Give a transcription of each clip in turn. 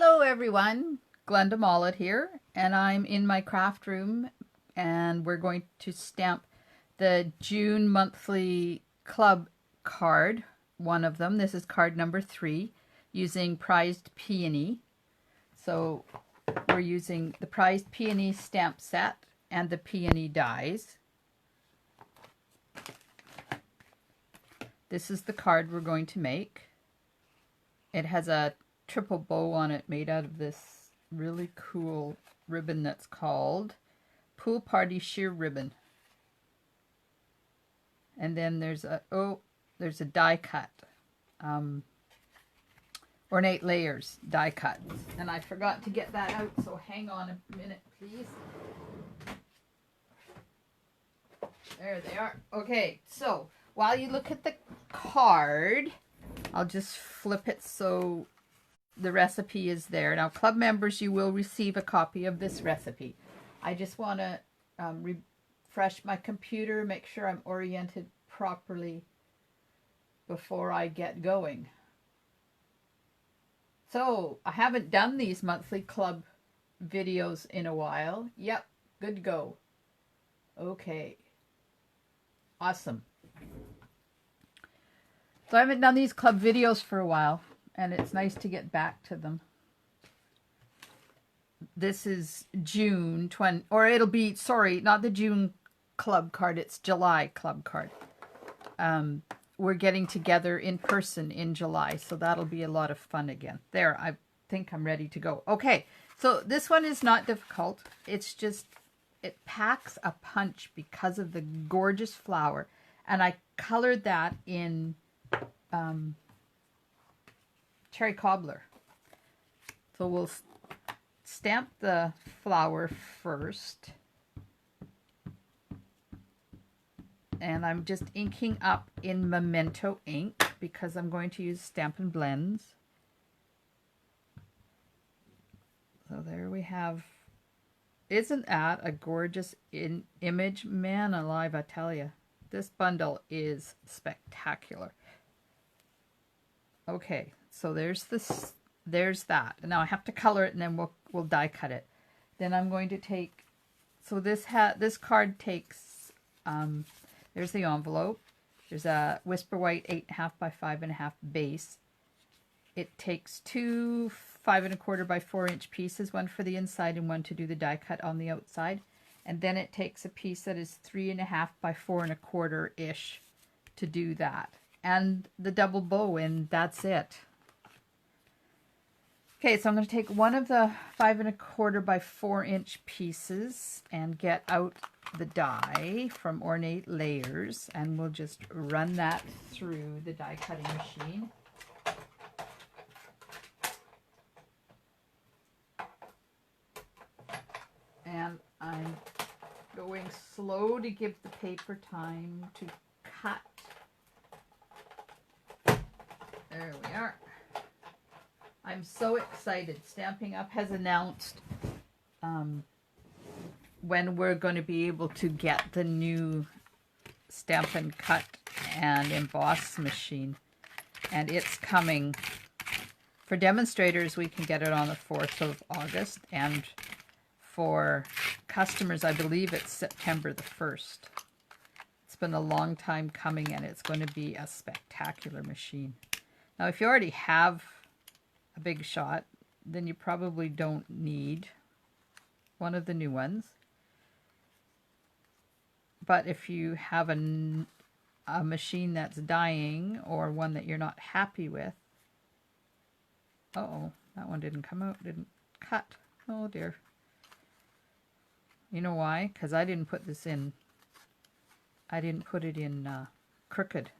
Hello everyone, Glenda Mollett here, and I'm in my craft room and we're going to stamp the June monthly club card, one of them. This is card number 3, using Prized Peony. So we're using the Prized Peony stamp set and the peony dies. This is the card we're going to make. It has a triple bow on it made out of this really cool ribbon that's called Pool Party Sheer Ribbon. And then there's a die cut, ornate layers die cut. And I forgot to get that out, so hang on a minute please. There they are. Okay, so while you look at the card, I'll just flip it so the recipe is there. Now, club members, you will receive a copy of this recipe. I just want to refresh my computer, make sure I'm oriented properly before I get going. So, I haven't done these monthly club videos in a while. Yep, good to go. Okay. Awesome. So I haven't done these club videos for a while, and it's nice to get back to them. This is June 20, or it'll be, sorry, not the June club card, it's July club card. We're getting together in person in July, so that'll be a lot of fun again. There, I think I'm ready to go. Okay, so this one is not difficult. It's just, it packs a punch because of the gorgeous flower. And I colored that in cherry cobbler. So we'll stamp the flower first. And I'm just inking up in Memento ink because I'm going to use Stampin' Blends. So there we have. Isn't that a gorgeous image? Man alive, I tell you. This bundle is spectacular. Okay, so there's this, there's that. Now I have to color it and then we'll die cut it. Then I'm going to take, so this card takes, there's the envelope. There's a Whisper White 8.5 by 5.5 base. It takes 2 5.25 by 4 inch pieces, one for the inside and one to do the die cut on the outside. And then it takes a piece that is 3.5 by 4.25 ish to do that. And the double bow, and that's it. Okay, so I'm going to take one of the 5.25 by 4 inch pieces and get out the die from Ornate Layers, and we'll just run that through the die cutting machine. And I'm going slow to give the paper time to cut. There we are. I'm so excited. Stampin' Up! Has announced when we're going to be able to get the new Stampin' Cut and Emboss machine. And it's coming. For demonstrators, we can get it on the 4th of August. And for customers, I believe it's September the 1st. It's been a long time coming, and it's going to be a spectacular machine. Now, if you already have a Big Shot, then you probably don't need one of the new ones. But if you have a machine that's dying or one that you're not happy with, uh-oh, that one didn't come out, didn't cut. Oh dear. You know why? Because I didn't put this in, I didn't put it in crooked.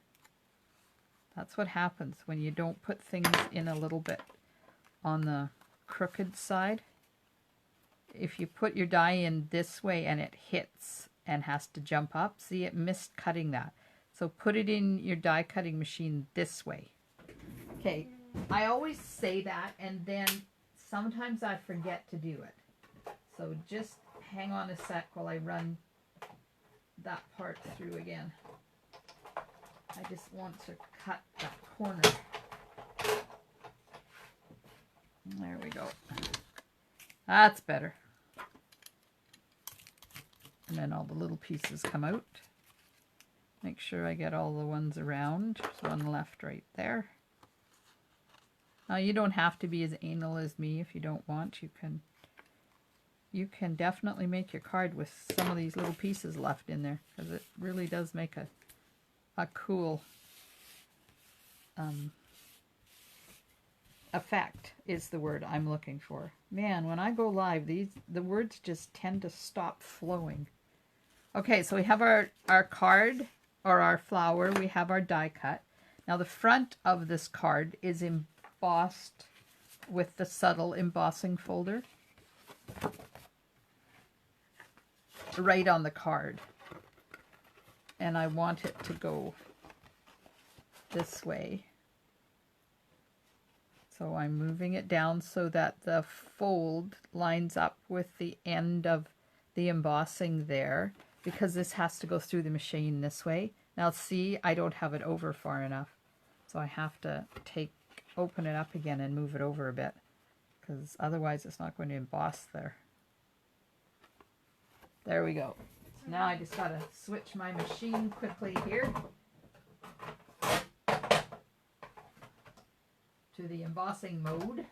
That's what happens when you don't put things in a little bit on the crooked side. If you put your die in this way and it hits and has to jump up, see, it missed cutting that. So put it in your die cutting machine this way. Okay, I always say that, and then sometimes I forget to do it. So just hang on a sec while I run that part through again. I just want to cut that corner. There we go. That's better. And then all the little pieces come out. Make sure I get all the ones around. There's one left right there. Now you don't have to be as anal as me if you don't want. You can definitely make your card with some of these little pieces left in there, because it really does make a cool effect is the word I'm looking for. Man, when I go live, the words just tend to stop flowing. Okay, so we have our card, or our flower. We have our die cut. Now the front of this card is embossed with the subtle embossing folder right on the card. And I want it to go this way. So I'm moving it down so that the fold lines up with the end of the embossing there, because this has to go through the machine this way. Now see, I don't have it over far enough. So I have to open it up again and move it over a bit, because otherwise it's not going to emboss there. There we go. So now I just got to switch my machine quickly here to the embossing mode.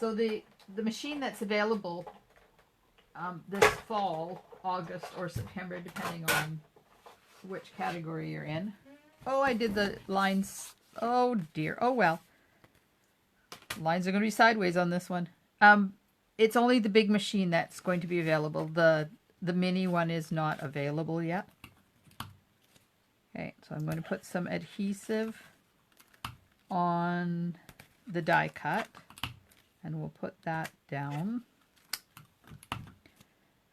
So the machine that's available this fall, August or September, depending on which category you're in. Oh, I did the lines. Oh dear. Oh well. Lines are going to be sideways on this one. It's only the big machine that's going to be available. The mini one is not available yet. Okay, so I'm going to put some adhesive on the die cut, and we'll put that down.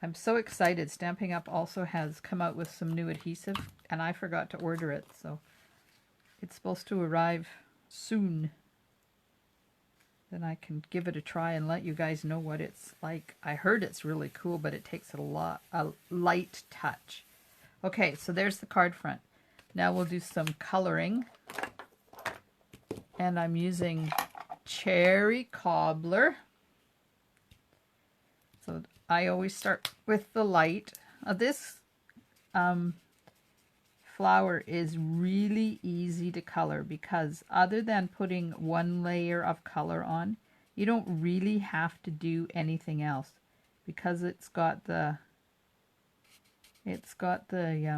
I'm so excited. Stampin' Up! Also has come out with some new adhesive, and I forgot to order it, so it's supposed to arrive soon. Then I can give it a try and let you guys know what it's like. I heard it's really cool, but it takes a light touch. Okay, so there's the card front. Now we'll do some coloring. And I'm using Cherry Cobbler. So I always start with the light. This flower is really easy to color, because other than putting one layer of color on, you don't really have to do anything else, because it's got the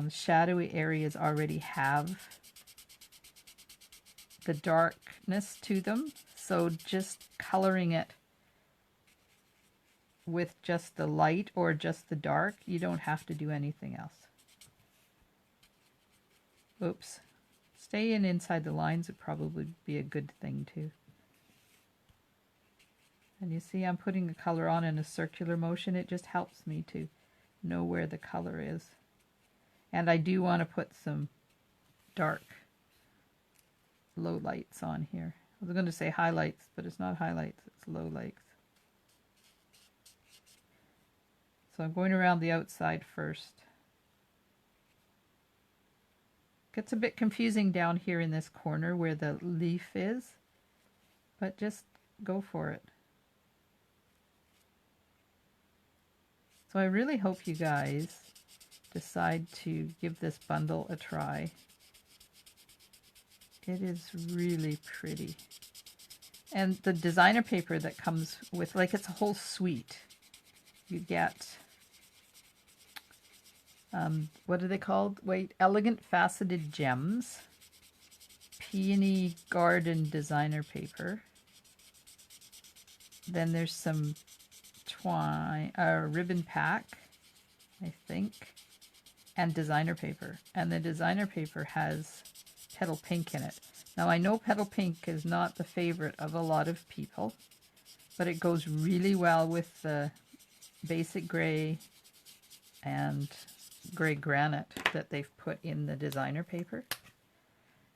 shadowy areas already have the darkness to them. So just coloring it with just the light or just the dark, you don't have to do anything else. Oops. Staying inside the lines would probably be a good thing too. And you see I'm putting the color on in a circular motion. It just helps me to know where the color is. And I do want to put some dark low lights on here. I was going to say highlights, but it's not highlights, it's low lights. So I'm going around the outside first. Gets a bit confusing down here in this corner where the leaf is, but just go for it. So I really hope you guys decide to give this bundle a try. It is really pretty. And the designer paper that comes with, like, it's a whole suite. You get, what are they called? Wait, Elegant Faceted Gems, Peony Garden designer paper. Then there's some ribbon pack, I think, and designer paper. And the designer paper has Petal Pink in it. Now I know Petal Pink is not the favorite of a lot of people, but it goes really well with the basic gray and gray granite that they've put in the designer paper.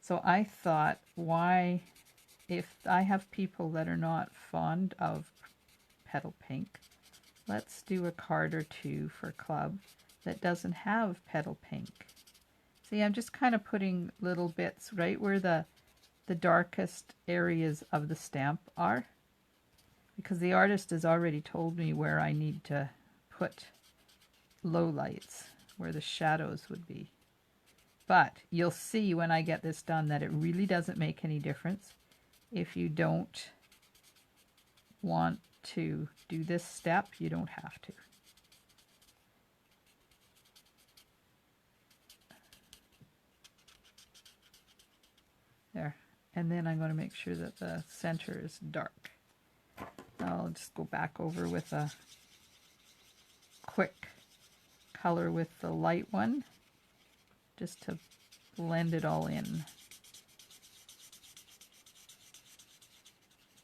So I thought, why, if I have people that are not fond of Petal Pink, let's do a card or two for club that doesn't have Petal Pink. See, I'm just kind of putting little bits right where the the darkest areas of the stamp are, because the artist has already told me where I need to put low lights, where the shadows would be. But you'll see when I get this done that it really doesn't make any difference. If you don't want to do this step, you don't have to. There. And then I'm going to make sure that the center is dark. I'll just go back over with a quick color with the light one, just to blend it all in.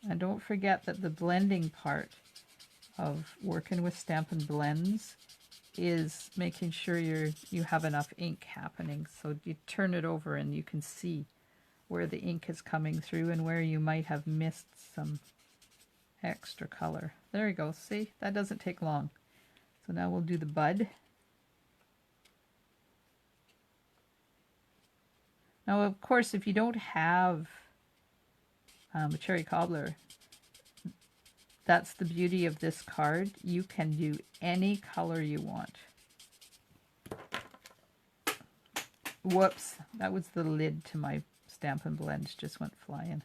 And don't forget that the blending part of working with Stampin' Blends is making sure you have enough ink happening. So you turn it over and you can see where the ink is coming through and where you might have missed some extra color. There you go. See, that doesn't take long. So now we'll do the bud. Now, of course, if you don't have a cherry cobbler, that's the beauty of this card. You can do any color you want. Whoops, that was the lid to my Stampin' Blends, just went flying.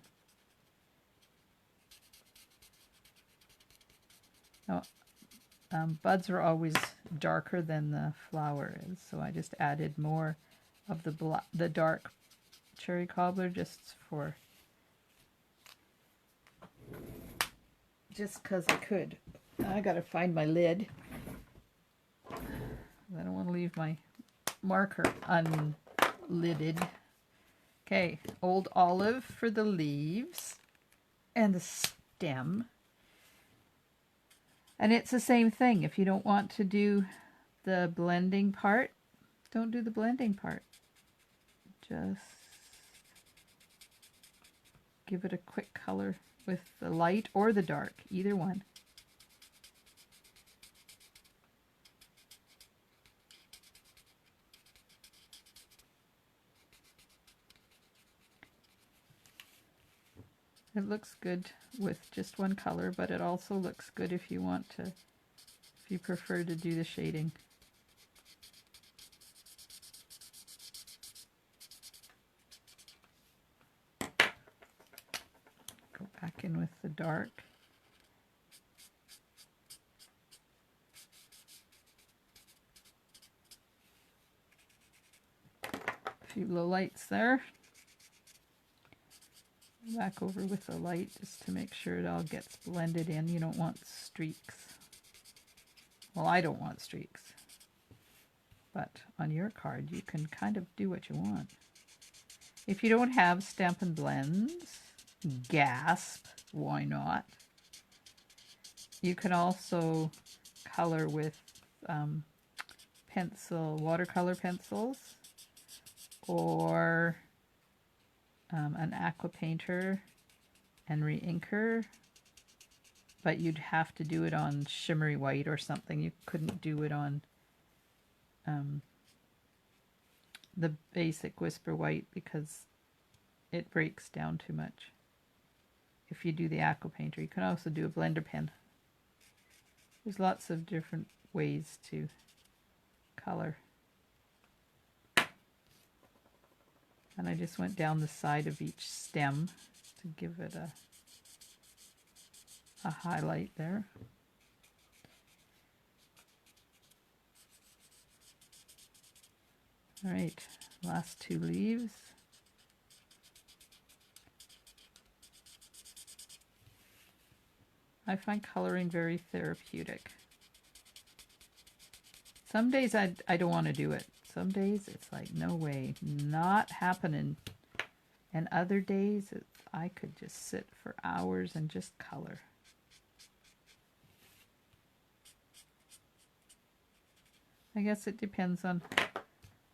Now, buds are always darker than the flower is, so I just added more of the dark cherry cobbler just because I could. I gotta find my lid. I don't want to leave my marker unlidded. Okay, old olive for the leaves and the stem. And it's the same thing. If you don't want to do the blending part, don't do the blending part. Just give it a quick color with the light or the dark, either one. It looks good with just one color, but it also looks good if you want to, if you prefer to do the shading. Go back in with the dark. A few low lights there. Back over with the light just to make sure it all gets blended in. You don't want streaks. Well, I don't want streaks. But on your card, you can kind of do what you want. If you don't have Stampin' Blends, gasp, why not? You can also color with watercolor pencils, or an aqua painter and re-inker, but you'd have to do it on shimmery white or something. You couldn't do it on the basic Whisper White because it breaks down too much. If you do the aqua painter, you can also do a blender pen. There's lots of different ways to color. And I just went down the side of each stem to give it a highlight there. All right, last two leaves. I find coloring very therapeutic. Some days I don't want to do it. Some days it's like, no way, not happening. And other days I could just sit for hours and just color. I guess it depends on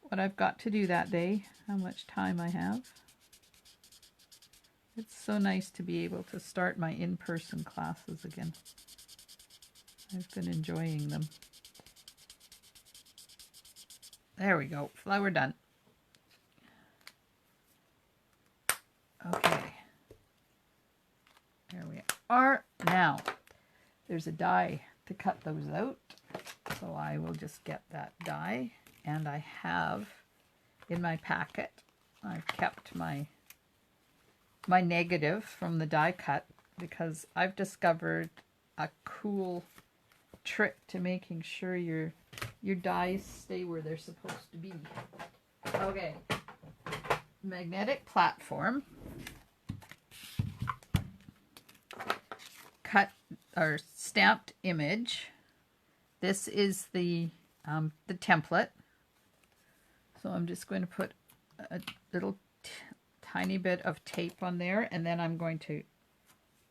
what I've got to do that day, how much time I have. It's so nice to be able to start my in-person classes again. I've been enjoying them. There we go, flower done. Okay, are. Now, there's a die to cut those out. So I will just get that die. And I have in my packet, I've kept my negative from the die cut because I've discovered a cool trick to making sure your dies stay where they're supposed to be. Okay, magnetic platform, cut or stamped image. This is the template. So I'm just going to put a little tiny bit of tape on there, and then I'm going to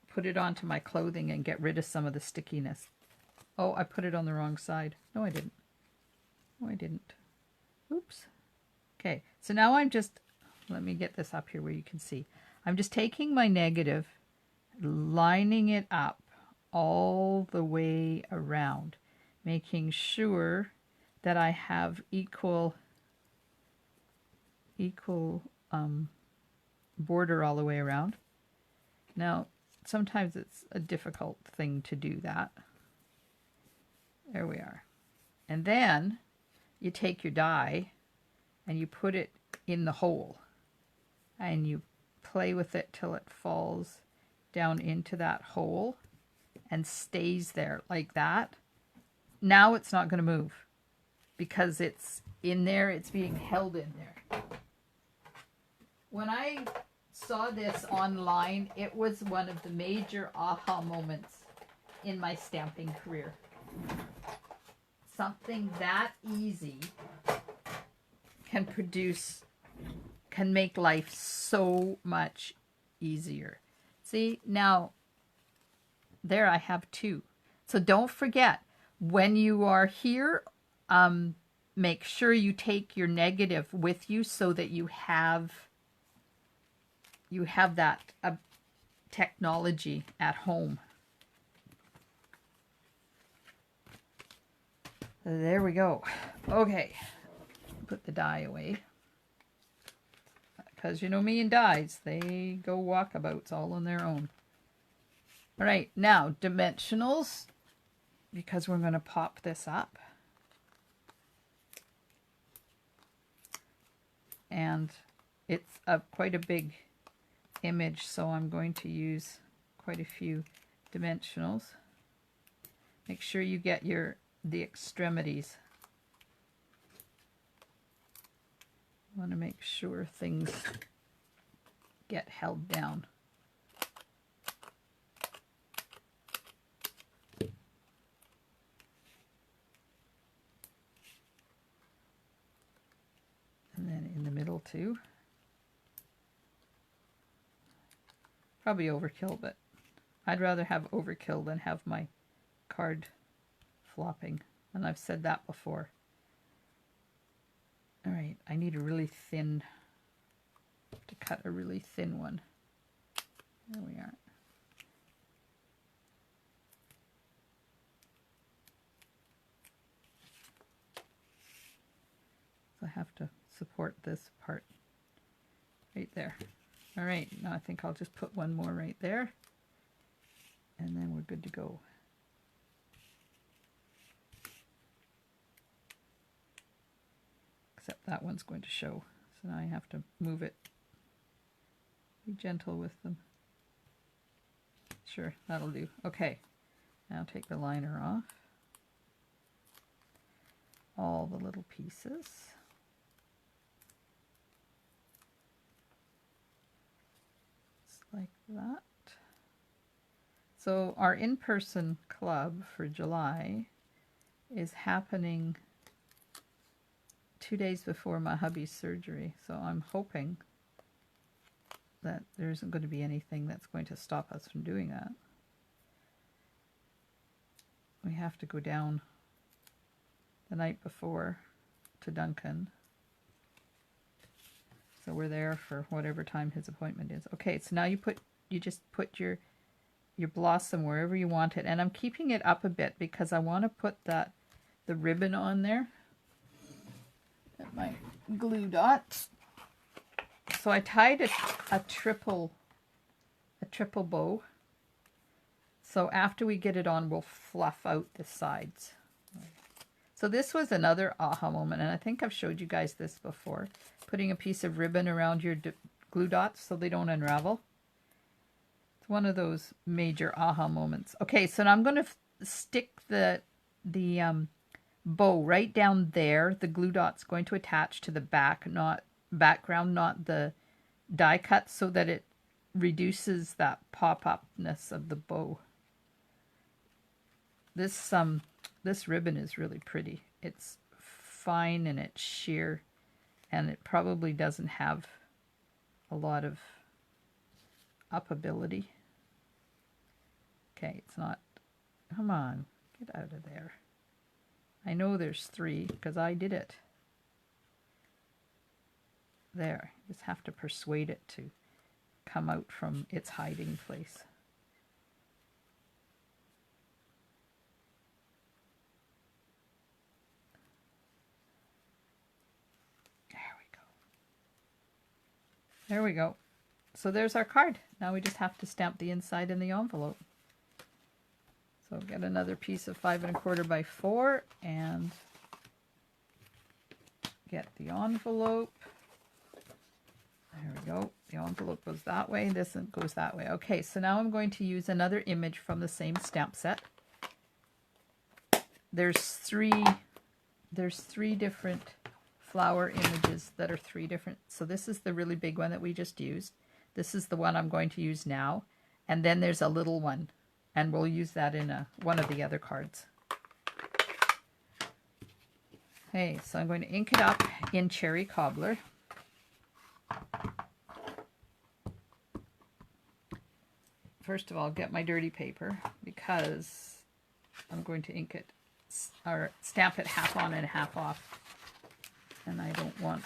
put it onto my clothing and get rid of some of the stickiness. Oh, I put it on the wrong side. No, I didn't. No, I didn't. Oops. Okay, so now I'm just, let me get this up here where you can see. I'm just taking my negative, lining it up all the way around, making sure that I have equal border all the way around. Now, sometimes it's a difficult thing to do that. There we are. And then you take your die and you put it in the hole and you play with it till it falls down into that hole and stays there like that. Now it's not going to move because it's in there, it's being held in there. When I saw this online, it was one of the major aha moments in my stamping career. Something that easy can make life so much easier. See, now there I have two. So don't forget, when you are here, make sure you take your negative with you so that you have that technology at home. There we go. Okay, put the die away. Because you know me and dies, they go walkabouts all on their own. All right, now dimensionals, because we're going to pop this up. And it's quite a big image, so I'm going to use quite a few dimensionals. Make sure you get the extremities. I want to make sure things get held down. And then in the middle too. Probably overkill, but I'd rather have overkill than have my card flopping. And I've said that before. All right, I need a really thin, to cut a really thin one. There we are. So I have to support this part right there. All right, now I think I'll just put one more right there, and then we're good to go. Except that one's going to show, so now I have to move it. Be gentle with them. Sure, that'll do. Okay, now take the liner off. All the little pieces. Just like that. So our in-person club for July is happening 2 days before my hubby's surgery, so I'm hoping that there isn't going to be anything that's going to stop us from doing that. We have to go down the night before to Duncan, so we're there for whatever time his appointment is. Okay, so now you just put your blossom wherever you want it, and I'm keeping it up a bit because I want to put the ribbon on there. My glue dots. So I tied a triple bow, So after we get it on, we'll fluff out the sides. So this was another aha moment, and I think I've showed you guys this before. Putting a piece of ribbon around your glue dots so they don't unravel. It's one of those major aha moments. Okay, so now I'm going to stick the bow right down there. The glue dot's going to attach to the background, not the die cut, so that it reduces that pop-upness of the bow. This ribbon is really pretty. It's fine and it's sheer, and it probably doesn't have a lot of upability. Okay, it's not. Come on, get out of there. I know there's 3 because I did it. There, you just have to persuade it to come out from its hiding place. There we go. So there's our card. Now we just have to stamp the inside in the envelope. So get another piece of 5 1/4 by 4 and get the envelope. There we go. The envelope goes that way. This goes that way. Okay, so now I'm going to use another image from the same stamp set. There's three different flower images that are 3 different. So this is the really big one that we just used. This is the one I'm going to use now. And then there's a little one. And we'll use that in one of the other cards. Okay, so I'm going to ink it up in Cherry Cobbler. First of all, get my dirty paper because I'm going to ink it or stamp it half on and half off. And I don't want.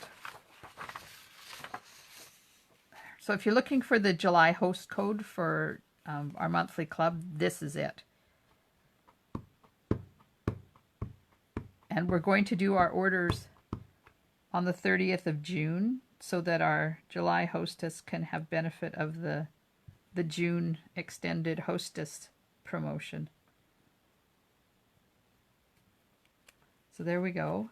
So if you're looking for the July host code for our monthly club, this is it. And we're going to do our orders on the 30th of June so that our July hostess can have benefit of the June extended hostess promotion. So there we go.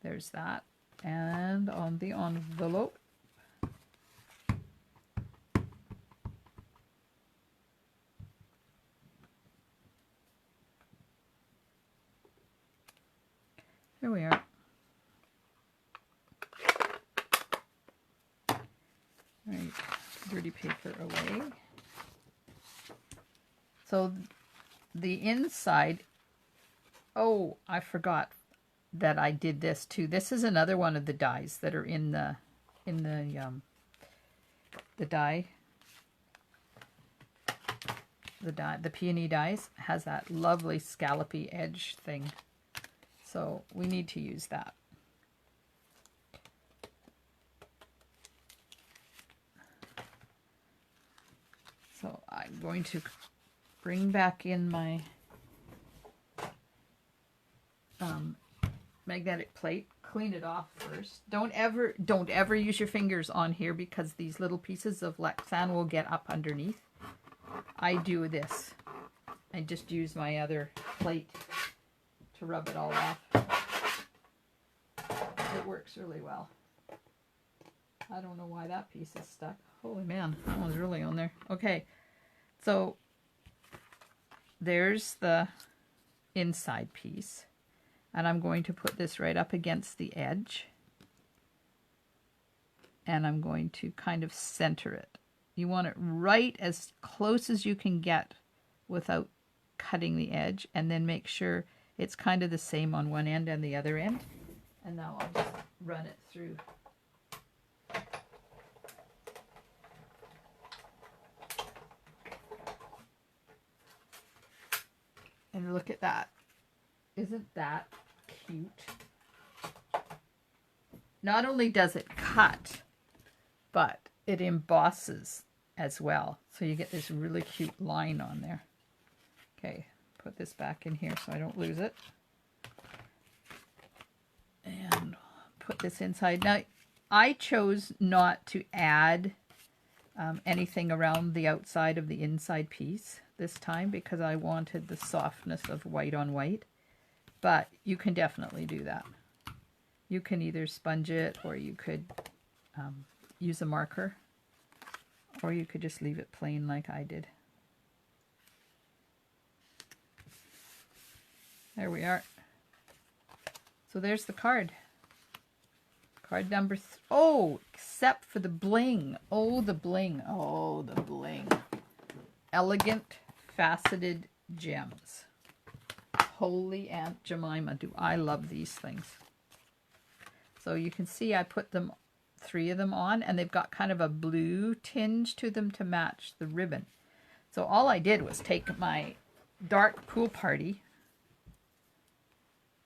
There's that. And on the envelope, there we are. Right, dirty paper away. So the inside, oh, I forgot that I did this too. This is another one of the dies that are in the Peony dies. Has that lovely scallopy edge thing. So we need to use that. So I'm going to bring back in my magnetic plate, clean it off first. Don't ever use your fingers on here because these little pieces of Lexan will get up underneath. I do this. I just use my other plate to rub it all off. It works really well. I don't know why that piece is stuck. Holy man, that one's really on there. Okay, so there's the inside piece. And I'm going to put this right up against the edge. And I'm going to kind of center it. You want it right as close as you can get without cutting the edge. And then make sure it's kind of the same on one end and the other end. And now I'll just run it through. And look at that. Isn't that cute? Not only does it cut, but it embosses as well. So you get this really cute line on there. Okay, put this back in here so I don't lose it. And put this inside. Now, I chose not to add anything around the outside of the inside piece. this time because I wanted the softness of white on white. But you can definitely do that. You can either sponge it, or you could use a marker, or you could just leave it plain like I did. There we are. So there's the card. Card number oh, except for the bling. Oh, the bling. Oh, the bling. Elegant faceted gems. Holy Aunt Jemima, do I love these things. So you can see I put them, 3 of them on, and they've got kind of a blue tinge to them to match the ribbon. So all I did was take my dark Pool Party,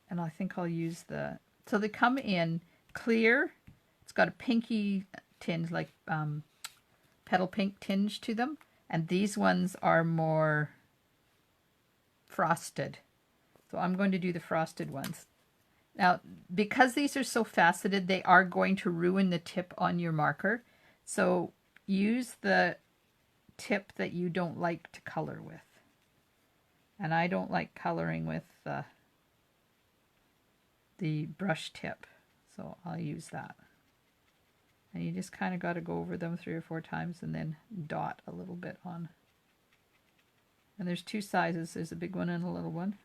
and I think I'll use the, so they come in clear. It's got a pinky tinge, like petal pink tinge to them, and these ones are more frosted. So I'm going to do the frosted ones. Now, because these are so faceted, they are going to ruin the tip on your marker. So use the tip that you don't like to color with. And I don't like coloring with the brush tip, so I'll use that. And you just kind of got to go over them 3 or 4 times and then dot a little bit on. And there's 2 sizes. There's a big one and a little one.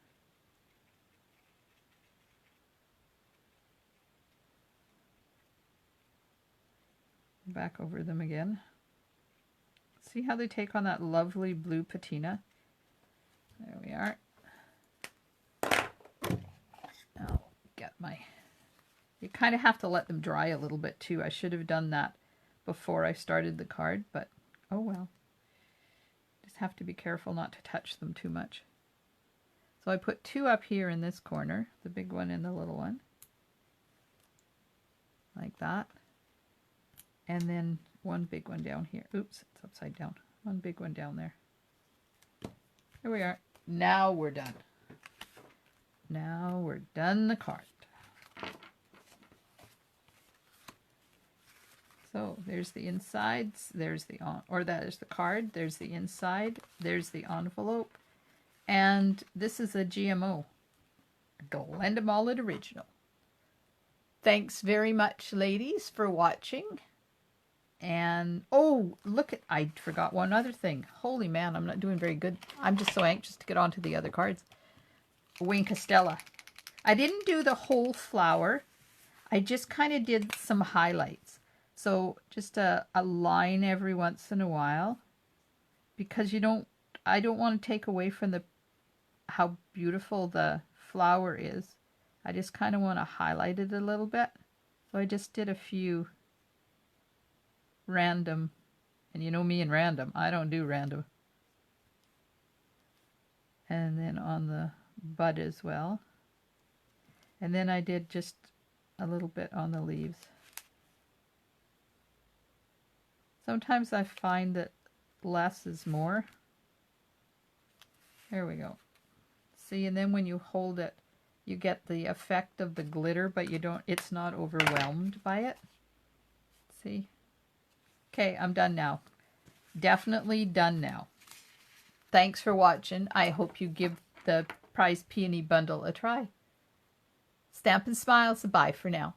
Back over them again. See how they take on that lovely blue patina? There we are. I'll get my... You kind of have to let them dry a little bit too. I should have done that before I started the card, but oh well. Just have to be careful not to touch them too much. So I put 2 up here in this corner, the big one and the little one. Like that. And then 1 big one down here. Oops, it's upside down. 1 big one down there. Here we are. Now we're done. Now we're done the card. So there's the insides, there's the there's the card, there's the inside, there's the envelope, and this is a GMO, Glendamullet Original. Thanks very much, ladies, for watching. And oh, look at, I forgot one other thing. Holy man, I'm not doing very good. I'm just so anxious to get on to the other cards. Wayne Costella. I didn't do the whole flower. I just kind of did some highlights. So just a line every once in a while, because I don't want to take away from how beautiful the flower is. I just kind of want to highlight it a little bit. So I just did a few random, and you know me and random, I don't do random. And then on the bud as well. And then I did just a little bit on the leaves. Sometimes I find that less is more. There we go. See, and then when you hold it, you get the effect of the glitter, but it's not overwhelmed by it. See? Okay, I'm done now. Definitely done now. Thanks for watching. I hope you give the prize peony bundle a try. Stamp and Smiles. Bye for now.